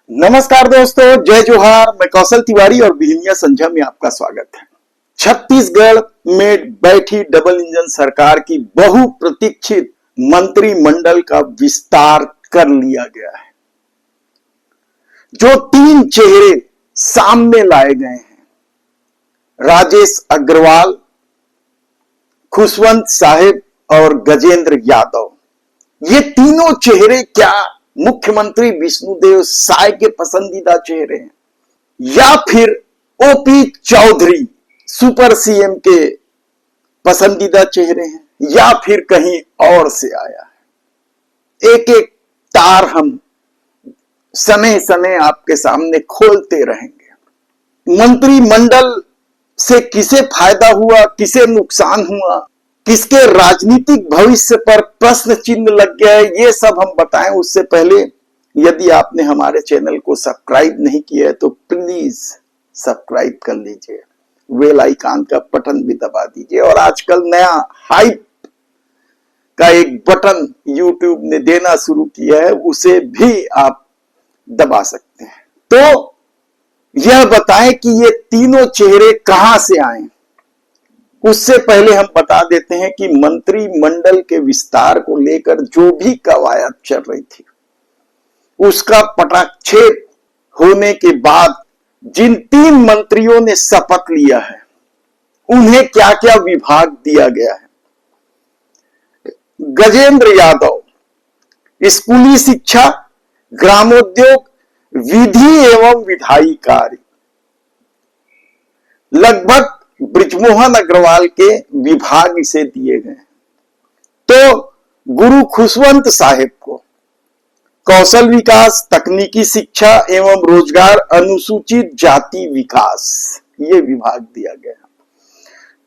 नमस्कार दोस्तों, जय जोहार। मैं कौशल तिवारी और बिहनिया संझा में आपका स्वागत है। छत्तीसगढ़ में बैठी डबल इंजन सरकार की बहुप्रतीक्षित मंत्रिमंडल का विस्तार कर लिया गया है। जो तीन चेहरे सामने लाए गए हैं, राजेश अग्रवाल, खुशवंत साहिब और गजेंद्र यादव, ये तीनों चेहरे क्या मुख्यमंत्री विष्णुदेव साय के पसंदीदा चेहरे हैं या फिर ओपी चौधरी सुपर सीएम के पसंदीदा चेहरे हैं या फिर कहीं और से आया है? एक एक तार हम समय समय आपके सामने खोलते रहेंगे। मंत्रिमंडल से किसे फायदा हुआ, किसे नुकसान हुआ, किसके राजनीतिक भविष्य पर प्रश्न चिन्ह लग गया है, ये सब हम बताएं उससे पहले यदि आपने हमारे चैनल को सब्सक्राइब नहीं किया है तो प्लीज सब्सक्राइब कर लीजिए, बेल आइकन का बटन भी दबा दीजिए और आजकल नया हाइप का एक बटन यूट्यूब ने देना शुरू किया है, उसे भी आप दबा सकते हैं। तो यह बताएं कि ये तीनों चेहरे कहां से आए। उससे पहले हम बता देते हैं कि मंत्रिमंडल के विस्तार को लेकर जो भी कवायद चल रही थी, उसका पटाक्षेप होने के बाद जिन तीन मंत्रियों ने शपथ लिया है, उन्हें क्या क्या विभाग दिया गया है। गजेंद्र यादव स्कूली शिक्षा, ग्रामोद्योग, विधि एवं विधायी कार्य, लगभग बृजमोहन अग्रवाल के विभाग इसे दिए गए। तो गुरु खुशवंत साहिब को कौशल विकास, तकनीकी शिक्षा एवं रोजगार, अनुसूचित जाति विकास, ये विभाग दिया गया।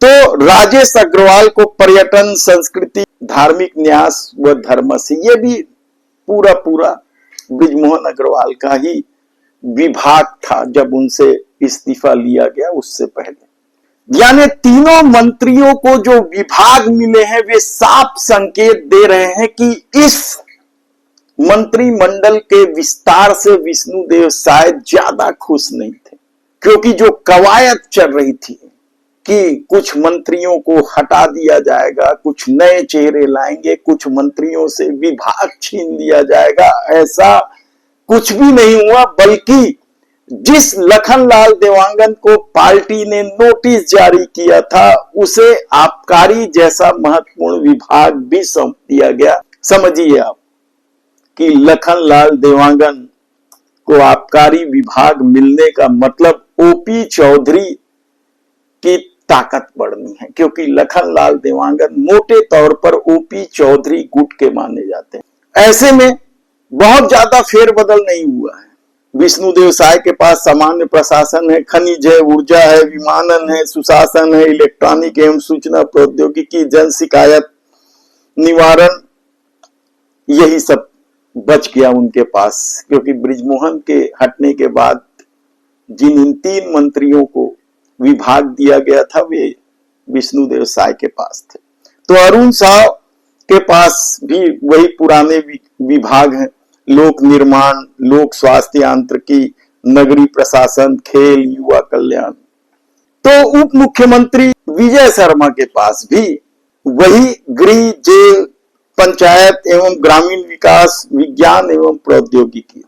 तो राजेश अग्रवाल को पर्यटन, संस्कृति, धार्मिक न्यास व धर्म से, ये भी पूरा बृजमोहन अग्रवाल का ही विभाग था जब उनसे इस्तीफा लिया गया उससे पहले। यानी तीनों मंत्रियों को जो विभाग मिले हैं वे साफ संकेत दे रहे हैं कि इस मंत्रिमंडल के विस्तार से विष्णुदेव शायद ज्यादा खुश नहीं थे, क्योंकि जो कवायद चल रही थी कि कुछ मंत्रियों को हटा दिया जाएगा, कुछ नए चेहरे लाएंगे, कुछ मंत्रियों से विभाग छीन लिया जाएगा, ऐसा कुछ भी नहीं हुआ। बल्कि जिस लखनलाल देवांगन को पार्टी ने नोटिस जारी किया था, उसे आबकारी जैसा महत्वपूर्ण विभाग भी सौंप दिया गया। समझिए आप कि लखनलाल देवांगन को आबकारी विभाग मिलने का मतलब ओपी चौधरी की ताकत बढ़नी है, क्योंकि लखनलाल देवांगन मोटे तौर पर ओपी चौधरी गुट के माने जाते हैं। ऐसे में बहुत ज्यादा फेरबदल नहीं हुआ है। विष्णुदेव साय के पास सामान्य प्रशासन है, खनिज है, ऊर्जा है, विमानन है, सुशासन है, इलेक्ट्रॉनिक एवं सूचना प्रौद्योगिकी, जन शिकायत निवारण, यही सब बच गया उनके पास, क्योंकि बृजमोहन के हटने के बाद जिन इन तीन मंत्रियों को विभाग दिया गया था वे विष्णुदेव साय के पास थे। तो अरुण साव के पास भी वही पुराने विभाग हैं, लोक निर्माण, लोक स्वास्थ्य यांत्रिकी, नगरीय प्रशासन, खेल, युवा कल्याण। तो उप मुख्यमंत्री विजय शर्मा के पास भी वही गृह, जेल, पंचायत एवं ग्रामीण विकास, विज्ञान एवं प्रौद्योगिकी।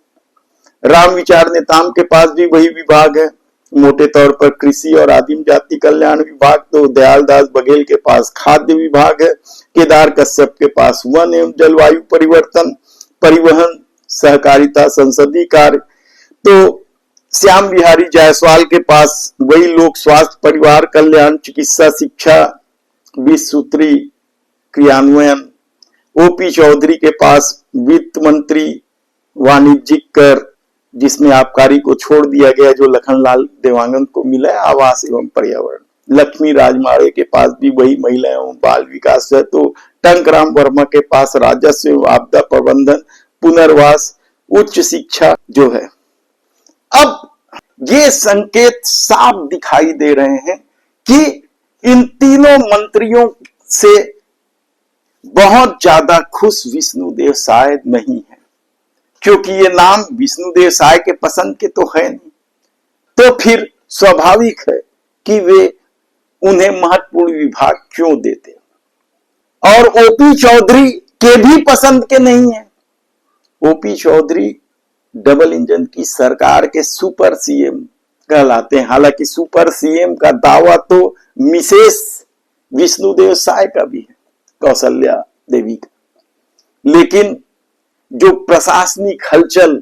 रामविचार नेताम के पास भी वही विभाग है, मोटे तौर पर कृषि और आदिम जाति कल्याण विभाग। तो दयालदास बघेल के पास खाद्य विभाग है, केदार कश्यप के पास वन एवं जलवायु परिवर्तन, परिवहन, सहकारिता, संसदीय कार्य। तो श्याम बिहारी जायसवाल के पास वही लोक स्वास्थ्य, परिवार कल्याण, चिकित्सा, शिक्षा, 20 सूत्री क्रियान्वयन। ओपी चौधरी के पास वित्त मंत्री, वाणिज्यिक कर, जिसमें आबकारी को छोड़ दिया गया जो लखनलाल देवांगन को मिला है, आवास एवं पर्यावरण। लक्ष्मी राजमाड़े के पास भी वही महिला एवं बाल विकास है। तो टंकराम वर्मा के पास राजस्व एवं आपदा प्रबंधन, पुनर्वास, उच्च शिक्षा जो है। अब ये संकेत साफ दिखाई दे रहे हैं कि इन तीनों मंत्रियों से बहुत ज्यादा खुश विष्णुदेव शायद नहीं है, क्योंकि ये नाम विष्णुदेव साय के पसंद के तो है नहीं, तो फिर स्वाभाविक है कि वे उन्हें महत्वपूर्ण विभाग क्यों देते। और ओपी चौधरी के भी पसंद के नहीं है। ओपी चौधरी डबल इंजन की सरकार के सुपर सीएम कहलाते हैं। हालांकि सुपर सीएम का दावा तो मिसेस विष्णुदेव साय का भी है, कौशल्या देवी का, लेकिन जो प्रशासनिक हलचल,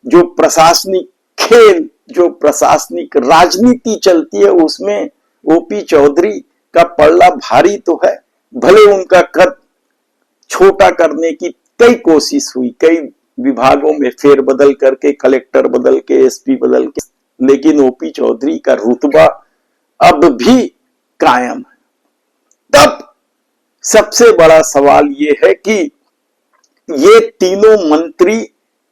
जो प्रशासनिक खेल, जो प्रशासनिक राजनीति चलती है, उसमें ओपी चौधरी का पल्ला भारी तो है। भले उनका कद छोटा करने की कई कोशिश हुई, कई विभागों में फेरबदल करके, कलेक्टर बदल के, एसपी बदल के, लेकिन ओपी चौधरी का रुतबा अब भी कायम है। तब सबसे बड़ा सवाल यह है कि ये तीनों मंत्री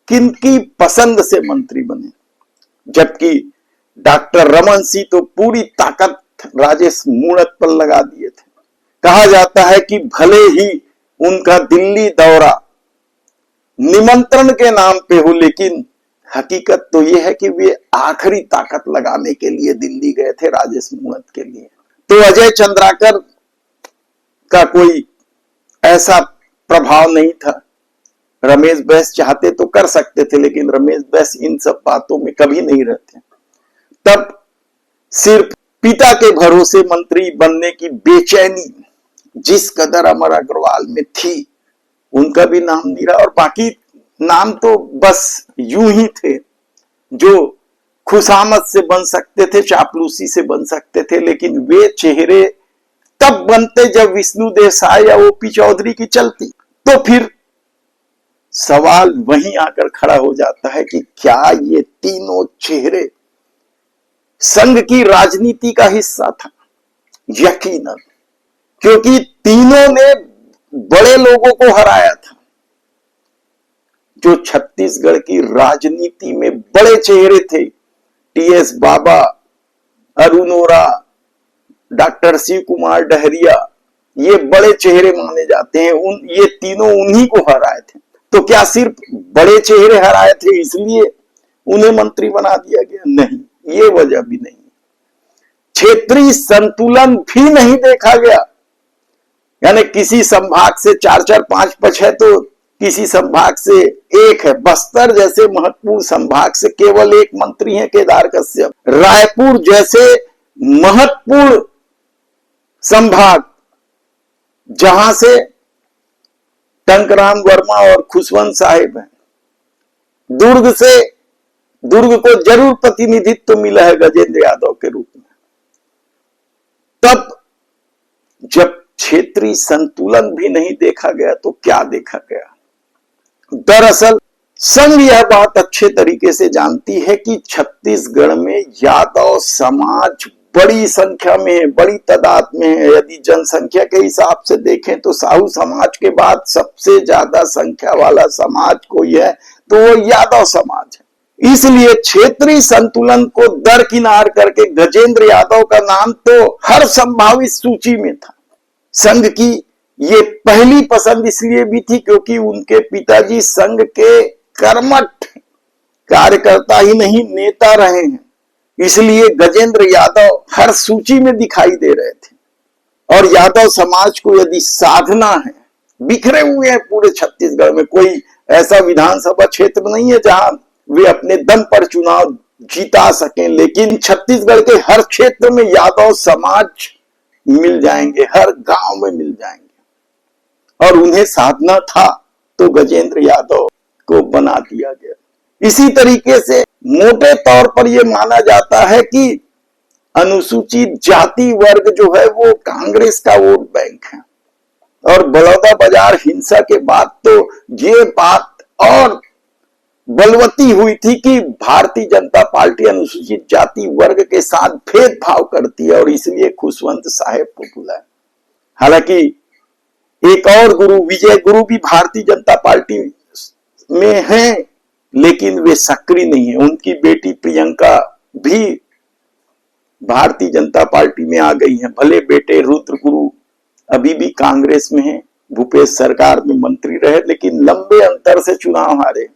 किनकी पसंद से मंत्री बने, जबकि डॉक्टर रमन सिंह तो पूरी ताकत राजेश मूणत पर लगा दिए थे। कहा जाता है कि भले ही उनका दिल्ली दौरा निमंत्रण के नाम पे हो, लेकिन हकीकत तो यह है कि वे आखिरी ताकत लगाने के लिए दिल्ली गए थे, राजेश मूणत के लिए। तो अजय चंद्राकर का कोई ऐसा प्रभाव नहीं था। रमेश बैस चाहते तो कर सकते थे, लेकिन रमेश बैस इन सब बातों में कभी नहीं रहते। तब सिर्फ पिता के भरोसे मंत्री बनने की बेचैनी जिस कदर अमर अग्रवाल में थी, उनका भी नाम नहीं रहा। और बाकी नाम तो बस यूं ही थे, जो खुशामद से बन सकते थे, चापलूसी से बन सकते थे, लेकिन वे चेहरे तब बनते जब विष्णुदेव साय या ओपी चौधरी की चलती। तो फिर सवाल वहीं आकर खड़ा हो जाता है कि क्या ये तीनों चेहरे संघ की राजनीति का हिस्सा था? यकीनन, क्योंकि तीनों ने बड़े लोगों को हराया था। जो छत्तीसगढ़ की राजनीति में बड़े चेहरे थे, टीएस बाबा, अरुण ओरा, डॉक्टर शिव कुमार डहरिया, ये बड़े चेहरे माने जाते हैं। ये तीनों उन्हीं को हराए थे। तो क्या सिर्फ बड़े चेहरे हराए थे इसलिए उन्हें मंत्री बना दिया गया? नहीं, ये वजह भी नहीं। क्षेत्रीय संतुलन भी नहीं देखा गया, यानी किसी संभाग से 4-4, 5-5 है तो किसी संभाग से एक है। बस्तर जैसे महत्वपूर्ण संभाग से केवल एक मंत्री हैं, केदार कश्यप। रायपुर जैसे महत्वपूर्ण संभाग, जहां से टंकराम वर्मा और खुशवंत साहिब हैं। दुर्ग को जरूर प्रतिनिधित्व मिला है गजेंद्र यादव के रूप में। तब जब क्षेत्रीय संतुलन भी नहीं देखा गया तो क्या देखा गया? दरअसल संघ यह बात अच्छे तरीके से जानती है कि छत्तीसगढ़ में यादव समाज बड़ी संख्या में है, बड़ी तादाद में है। यदि जनसंख्या के हिसाब से देखें तो साहू समाज के बाद सबसे ज्यादा संख्या वाला समाज कोई है तो वो यादव समाज है। इसलिए क्षेत्रीय संतुलन को दरकिनार करके गजेंद्र यादव का नाम तो हर संभावित सूची में था। संघ की ये पहली पसंद इसलिए भी थी क्योंकि उनके पिताजी संघ के कर्मठ कार्यकर्ता ही नहीं, नेता रहे हैं। इसलिए गजेंद्र यादव हर सूची में दिखाई दे रहे थे। और यादव समाज को यदि साधना है, बिखरे हुए हैं पूरे छत्तीसगढ़ में, कोई ऐसा विधानसभा क्षेत्र नहीं है जहां वे अपने दम पर चुनाव जीता सकें, लेकिन छत्तीसगढ़ के हर क्षेत्र में यादव समाज मिल जाएंगे, हर गांव में मिल जाएंगे। और उन्हें साधना था तो गजेंद्र यादव को बना दिया गया। इसी तरीके से मोटे तौर पर यह माना जाता है कि अनुसूचित जाति वर्ग जो है वो कांग्रेस का वोट बैंक है। और बलौदा बाजार हिंसा के बाद तो ये बात और बलवती हुई थी कि भारतीय जनता पार्टी अनुसूचित जाति वर्ग के साथ भेदभाव करती है और इसलिए खुशवंत साहेब को बुलाया। हालांकि एक और गुरु, विजय गुरु भी भारतीय जनता पार्टी में हैं, लेकिन वे सक्रिय नहीं है। उनकी बेटी प्रियंका भी भारतीय जनता पार्टी में आ गई है। भले बेटे रुद्र गुरु अभी भी कांग्रेस में है, भूपेश सरकार में मंत्री रहे, लेकिन लंबे अंतर से चुनाव हारे।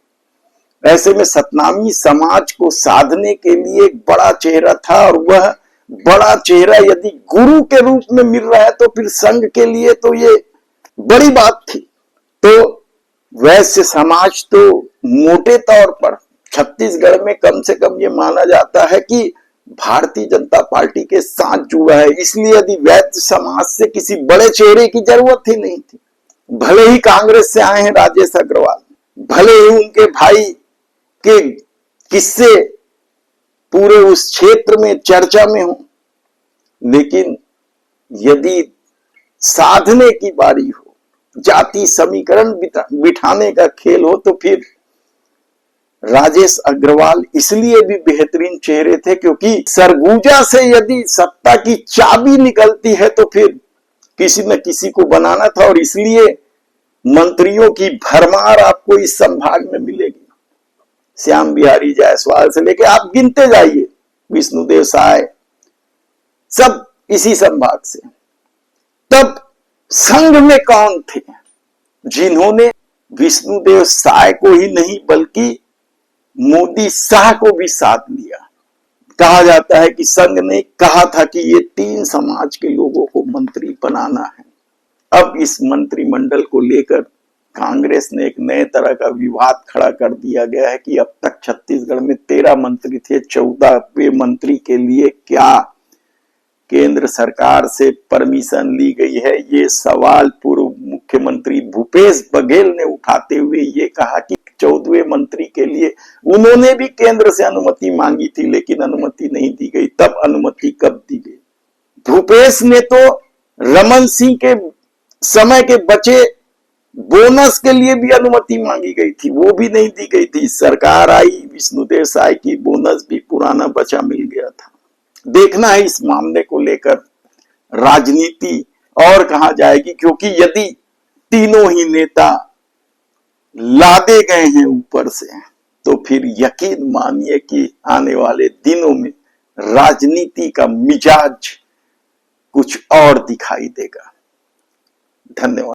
ऐसे में सतनामी समाज को साधने के लिए एक बड़ा चेहरा था, और वह बड़ा चेहरा यदि गुरु के रूप में मिल रहा है तो फिर संघ के लिए तो ये बड़ी बात थी। तो वैश्य समाज तो मोटे तौर पर छत्तीसगढ़ में कम से कम ये माना जाता है कि भारतीय जनता पार्टी के साथ जुड़ा है, इसलिए यदि वैश्य समाज से किसी बड़े चेहरे की जरूरत ही नहीं थी। भले ही कांग्रेस से आए हैं राजेश अग्रवाल, भले ही उनके भाई के किस्से पूरे उस क्षेत्र में चर्चा में हो, लेकिन यदि साधने की बारी हो, जाति समीकरण बिठाने का खेल हो, तो फिर राजेश अग्रवाल इसलिए भी बेहतरीन चेहरे थे क्योंकि सरगुजा से यदि सत्ता की चाबी निकलती है तो फिर किसी न किसी को बनाना था, और इसलिए मंत्रियों की भरमार आपको इस संभाग में मिलेगी। श्याम बिहारी जायसवाल से लेके आप गिनते जाइए, विष्णुदेव साय, सब इसी संभाग से। तब संघ में कौन थे जिन्होंने विष्णुदेव साय को ही नहीं बल्कि मोदी शाह को भी साथ लिया? कहा जाता है कि संघ ने कहा था कि ये 3 समाज के लोगों को मंत्री बनाना है। अब इस मंत्रिमंडल को लेकर कांग्रेस ने एक नए तरह का विवाद खड़ा कर दिया गया है कि अब तक छत्तीसगढ़ में 13 मंत्री थे, 14वें मंत्री के लिए क्या केंद्र सरकार से परमिशन ली गई है? ये सवाल पूर्व मुख्यमंत्री भूपेश बघेल ने उठाते हुए ये कहा कि 14वें मंत्री के लिए उन्होंने भी केंद्र से अनुमति मांगी थी, लेकिन अनुमति नहीं दी गई। तब अनुमति कब दी गई? भूपेश ने तो रमन सिंह के समय के बचे बोनस के लिए भी अनुमति मांगी गई थी, वो भी नहीं दी गई थी। सरकार आई, विष्णुदेव साय की, बोनस भी पुराना बचा मिल गया था। देखना है इस मामले को लेकर राजनीति और कहां जाएगी, क्योंकि यदि तीनों ही नेता लादे गए हैं ऊपर से, तो फिर यकीन मानिए कि आने वाले दिनों में राजनीति का मिजाज कुछ और दिखाई देगा। धन्यवाद।